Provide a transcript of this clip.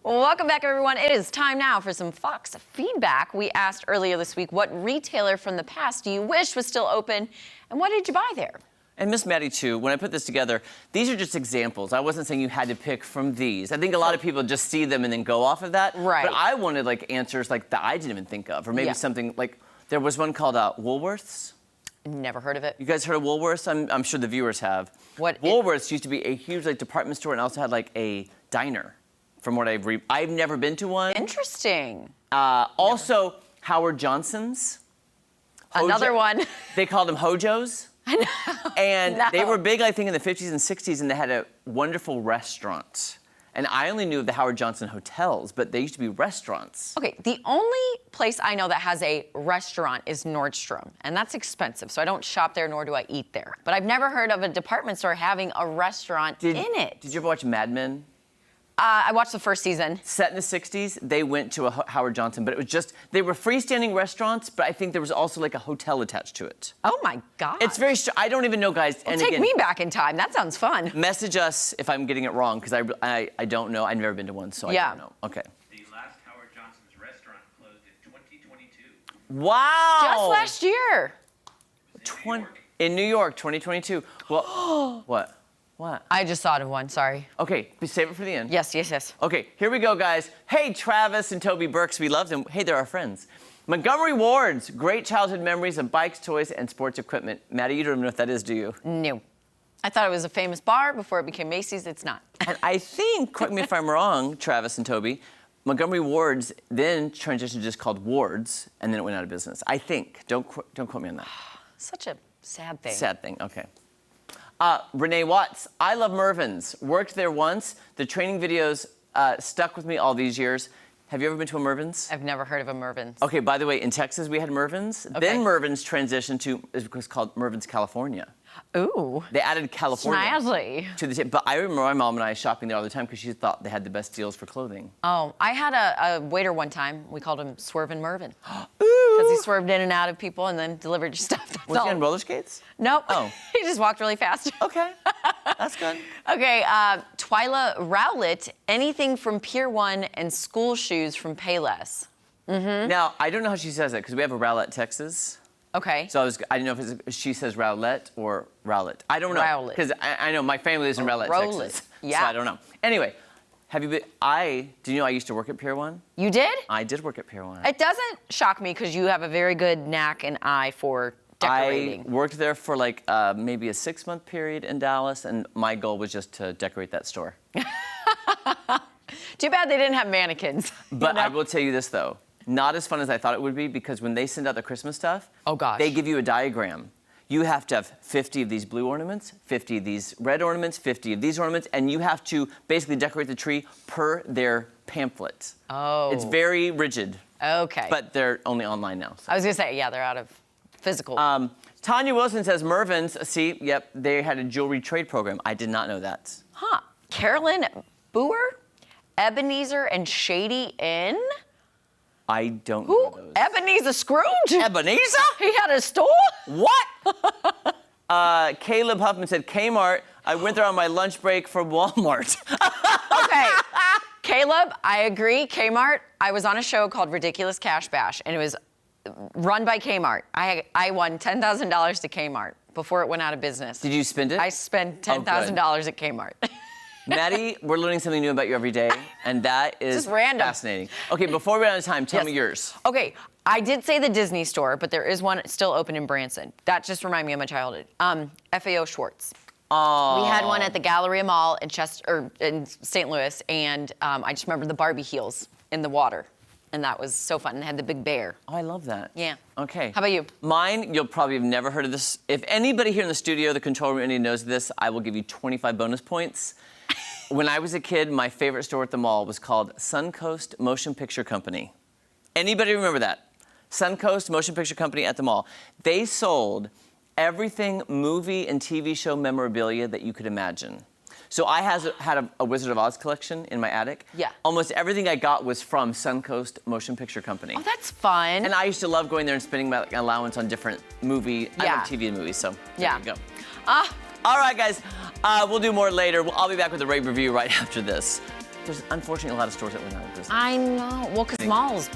Well, welcome back, everyone. It is time now for some Fox feedback. We asked earlier this week, what retailer from the past do you wish was still open, and what did you buy there? And Miss Maddie, too, when I put this together, these are just examples. I wasn't saying you had to pick from these. I think a lot of people just see them and then go off of that. Right. But I wanted, answers that I didn't even think of. Or maybe something there was one called Woolworths. Never heard of it. You guys heard of Woolworths? I'm sure the viewers have. Woolworths used to be a huge, department store and also had, a diner. From what I've never been to one. Interesting. Also, Howard Johnson's. Another one. They called them Hojos. I know. And they were big, I think, in the 50s and 60s, and they had a wonderful restaurant. And I only knew of the Howard Johnson hotels, but they used to be restaurants. Okay, the only place I know that has a restaurant is Nordstrom, and that's expensive, so I don't shop there, nor do I eat there. But I've never heard of a department store having a restaurant in it. Did you ever watch Mad Men? I watched the first season. Set in the 60s, they went to a Howard Johnson, but it was just, they were freestanding restaurants, but I think there was also a hotel attached to it. Oh my God. It's very, I don't even know, guys. Well, take me back in time, that sounds fun. Message us if I'm getting it wrong, because I don't know, I've never been to one, so I don't know. Okay. The last Howard Johnson's restaurant closed in 2022. Wow. Just last year. In New York, 2022. Well, what? What? I just thought of one, sorry. Okay, save it for the end. Yes. Okay, here we go, guys. Hey, Travis and Toby Burks, we love them. Hey, they're our friends. Montgomery Ward's, great childhood memories of bikes, toys, and sports equipment. Maddie, you don't even know what that is, do you? No. I thought it was a famous bar before it became Macy's. It's not. And I think, correct me if I'm wrong, Travis and Toby, Montgomery Ward's then transitioned to just called Ward's, and then it went out of business. I think. Don't quote me on that. Such a sad thing. Sad thing, okay. Renee Watts, I love Mervyn's. Worked there once. The training videos stuck with me all these years. Have you ever been to a Mervyn's? I've never heard of a Mervyn's. Okay, by the way, in Texas we had Mervyn's. Okay. Then Mervyn's transitioned to, it was called Mervyn's California. Ooh. They added California. Snazzy. To the but I remember my mom and I shopping there all the time because she thought they had the best deals for clothing. Oh, I had a waiter one time. We called him Swervin' Mervyn. Because he swerved in and out of people and then delivered your stuff. Was he on roller skates? Nope. Oh. He just walked really fast. Okay. That's good. Okay, Twyla Rowlett, anything from Pier 1 and school shoes from Payless. Mm-hmm. Now, I don't know how she says it because we have a Rowlett, Texas. Okay. So I didn't know if she says Rowlett or Rowlett. I don't know. Rowlett. Because I know my family lives in Rowlett, Texas. Yeah. So I don't know. Anyway, have you been, do you know I used to work at Pier 1? You did? I did work at Pier 1. It doesn't shock me because you have a very good knack and eye for decorating. I worked there for maybe a 6-month period in Dallas, and my goal was just to decorate that store. Too bad they didn't have mannequins. But I will tell you this, though. Not as fun as I thought it would be, because when they send out the Christmas stuff, oh gosh, they give you a diagram. You have to have 50 of these blue ornaments, 50 of these red ornaments, 50 of these ornaments, and you have to basically decorate the tree per their pamphlet. Oh. It's very rigid. Okay. But they're only online now. So. I was going to say, yeah, they're out of physical. Tanya Wilson says Mervyn's, see, yep, they had a jewelry trade program. I did not know that. Huh. Carolyn Boer, Ebenezer and Shady Inn? I don't know those. Ebenezer Scrooge? Ebenezer? He had a store? What? Caleb Huffman said Kmart. I went there on my lunch break from Walmart. Okay. Caleb, I agree. Kmart, I was on a show called Ridiculous Cash Bash, and it was run by Kmart. I won $10,000 to Kmart before it went out of business. Did you spend it? I spent $10,000 at Kmart. Maddie, we're learning something new about you every day, and that is just random. Fascinating. Okay, before we run out of time, tell me yours. Okay, I did say the Disney store, but there is one still open in Branson. That just reminded me of my childhood. FAO Schwartz. Oh. We had one at the Galleria Mall in St. Louis, and I just remember the Barbie heels in the water. And that was so fun. And it had the big bear. Oh, I love that. Yeah. Okay. How about you? Mine, you'll probably have never heard of this. If anybody here in the studio, the control room, anybody knows this, I will give you 25 bonus points. When I was a kid, my favorite store at the mall was called Suncoast Motion Picture Company. Anybody remember that? Suncoast Motion Picture Company at the mall. They sold everything movie and TV show memorabilia that you could imagine. So I had a Wizard of Oz collection in my attic. Yeah. Almost everything I got was from Suncoast Motion Picture Company. Oh, that's fun. And I used to love going there and spending my allowance on different I love TV and movies, so there you go. All right, guys, we'll do more later. I'll be back with a rave review right after this. There's unfortunately a lot of stores that went out of business. I know. Well, because malls